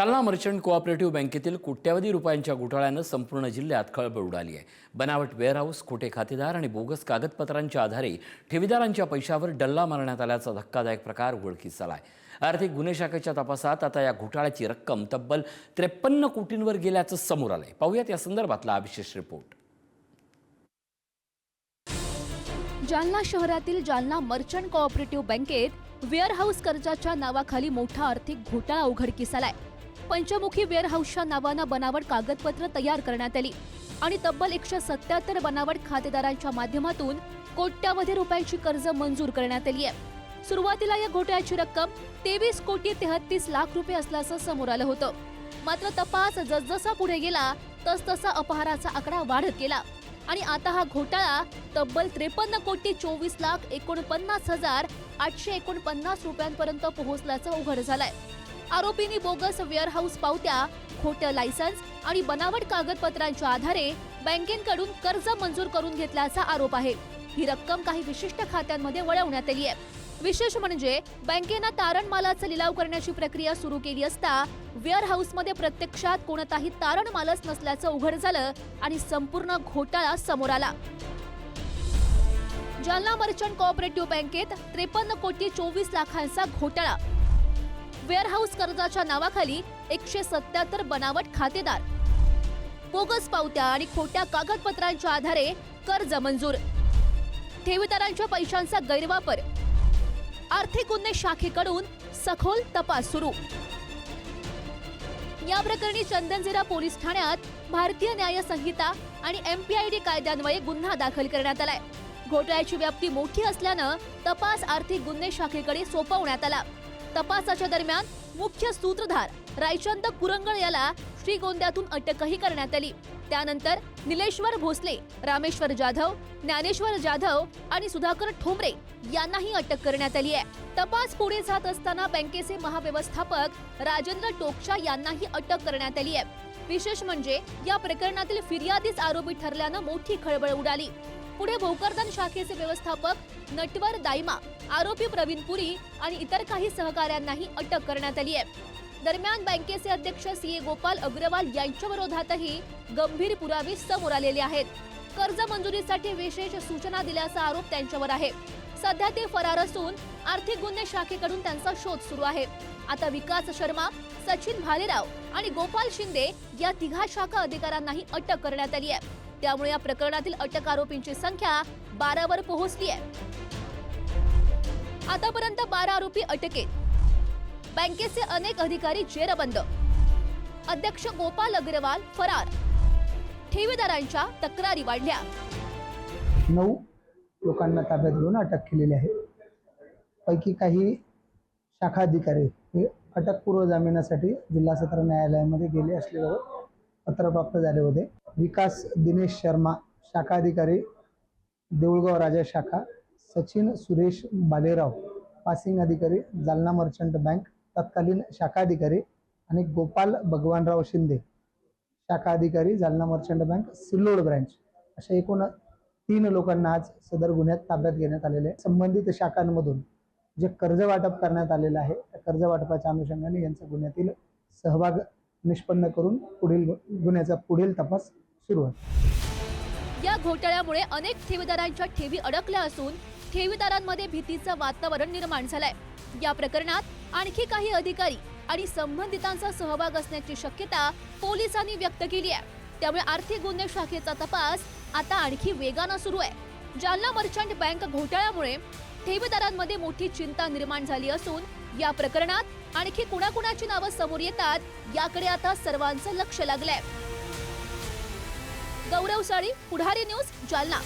Jalna merchant cooperative बँकेतील कोट्यवधी रुपयांच्या घोटाळ्यानं संपूर्ण जिल्ह्यात खळबळ उडाली आहे। बनावट वेअरहाऊस, खोटे खातेदार आणि बोगस कागदपत्रांच्या आधारे ठेवीदारांच्या पैशावर डल्ला मारण्यात आल्याचा धक्कादायक प्रकार उघडकीस आला आहे। आर्थिक गुन्हे शाखेच्या तपासात आता या घोटाळ्याची रक्कम तब्बल 53 कोटींवर गेल्याचं समोर आलंय। पाहूयात या संदर्भातला विशेष रिपोर्ट। जालना शहरातील जालना मर्चंट कोऑपरेटिव्ह बँकेत वेअरहाऊस कर्जाच्या नावाखाली मोठा आर्थिक घोटाळा उघडकीस आलाय। पंचमुखी वेअरहाऊसच्या नावानं बनावट कागदपत्र तयार करण्यात आली आणि तब्बल 177 बनावट खातेदारांच्या माध्यमातून कोट्यवधी रुपयांची कर्ज मंजूर करण्यात आली आहे। सुरुवातीला या घोटाळ्याची रक्कम 23 कोटी 33 लाख रुपये असल्याचं समोर आलं होतं। मात्र तपास जसजसा पुढे गेला तसतसा अपहाराचा आकडा वाढत गेला आणि आता हा घोटाळा तब्बल 53 कोटी 24 लाख 49 हजार 849 रुपयांपर्यंत पोहोचल्याचं उघड झालंय। आरोपींनी बोगस वेअरहाऊस पावत्या, खोटं लायसन्स आणि बनावट कागदपत्रांच्या आधारे बँकेकडून कर्ज मंजूर करून घेतल्याचा आरोप आहे। ही रक्कम काही विशिष्ट खात्यांमध्ये वळवण्यात आली आहे। विशेष म्हणजे बँकेनं तारण मालाचा लिलाव करण्याची प्रक्रिया सुरू केली असता वेअरहाऊसमध्ये प्रत्यक्षात कोणताही तारण मालच नसल्याचं उघड झालं आणि संपूर्ण घोटाळा समोर आला। जालना मर्चंट कोऑपरेटिव्ह बँकेत 53 कोटी 24 लाखांचा घोटाळा। वेअरहाऊस कर्जाच्या नावाखाली 177 बनावट खातेदार, बोगस पावत्या आणि खोट्या कागदपत्रांच्या आधारे कर्ज मंजूर, ठेवीदारांच्या पैशांचा गैरवापर, आर्थिक गुन्हे शाखेकडून सखोल तपास सुरू। या प्रकरणी चंदनझिरा पोलीस ठाण्यात भारतीय न्याय संहिता आणि MPID कायद्यान्वये गुन्हा दाखल करण्यात आलाय। घोटाळ्याची व्याप्ती मोठी असल्यानं तपास आर्थिक गुन्हे शाखेकडे सोपवण्यात आला। तपासाच्या दरम्यान मुख्य सूत्रधार रायचंद कुरंगळ याला श्रीगोंद्यातून अटकही करण्यात आली। त्यानंतर निलेश्वर भोसले, रामेश्वर जाधव, ज्ञानेश्वर जाधव आणि सुधाकर ठोंबरे यांनाही अटक करण्यात आली आहे। तपास पुढे जात असताना बँकेचे महाव्यवस्थापक राजेंद्र टोकशा यांनाही अटक करण्यात आली आहे। विशेष म्हणजे या प्रकरणातील फिर्यादीच आरोपी ठरल्यानं मोठी खळबळ उडाली। पुढे भोकरदन शाखेचे व्यवस्थापक नटवर दायमा, आरोपी प्रवीण पुरी आणि इतर काही सहकाऱ्यांनाही अटक करण्यात आली आहे। दरम्यान बँकेचे अध्यक्ष CA गोपाल अग्रवाल यांच्या विरोधातही गंभीर पुरावे समोर आलेले आहेत। कर्ज मंजुरीसाठी विशेष सूचना दिल्याचा आरोप त्यांच्यावर आहे। सध्या ते फरार असून आर्थिक गुन्हे शाखेकडून त्यांचा शोध सुरू आहे। आता विकास शर्मा, सचिन भालेराव आणि गोपाल शिंदे या तिघा शाखा अधिकाऱ्यांनाही अटक करण्यात आली आहे। त्यामुळे या प्रकरणातील अटक आरोपींची संख्या 12 वर पोहोचली आहे। आतापर्यंत 12 आरोपी अटकेत, बँकेचे अनेक अधिकारी जेरबंद, अध्यक्ष गोपाल अग्रवाल फरार, ठेवीदारांच्या तक्रारी वाढल्या। 9 लोकांना ताब्यात घेऊन अटक केलेली आहे। पैकी काही शाखा अधिकारी हे अटकपूर्व जामिनासाठी जिल्हा सत्र न्यायालयामध्ये गेले असल्यावर पत्र प्राप्त झाले होते। विकास दिनेश शर्मा, शाखा अधिकारी देऊळगाव राजा शाखा, सचिन सुरेश बालेराव, पासिंग अधिकारी जालना मर्चंट बँक तत्कालीन शाखा अधिकारी आणि गोपाल भगवानराव शिंदे, शाखा अधिकारी Jalna merchant bank Sillod branch, अशा एकूण 3 लोकांना आज सदर गुन्ह्यात ताब्यात घेण्यात आलेले आहे। संबंधित शाखांमधून जे कर्ज वाटप करण्यात आलेलं आहे त्या कर्ज वाटपाच्या अनुषंगाने यांचा गुन्ह्यातील सहभाग निष्पन्न करून पुढील गुन्ह्याचा पुढील तपास सुरू आहे। या घोटाळ्यामुळे अनेक ठेवीदारांच्या ठेवी अडकल्या असून ठेवीदारांमध्ये भीतीचं वातावरण निर्माण झालंय। या प्रकरणात आणखी काही अधिकारी आणि संबंधितांचा सहभाग असण्याची शक्यता पोलिसांनी व्यक्त केली आहे। त्यामुळे आर्थिक गुन्हे शाखेचा तपास आता आणखी वेगानं सुरू आहे। जालना मर्चंट बँक घोटाळ्यामुळे ठेवीदारांमध्ये मोठी चिंता निर्माण झाली असून या प्रकरणात आणखी कुणाकुणाची नावं समोर येतात याकडे आता सर्वांचं लक्ष लागलंय। गौरव साळी, पुढारी न्यूज, जालना।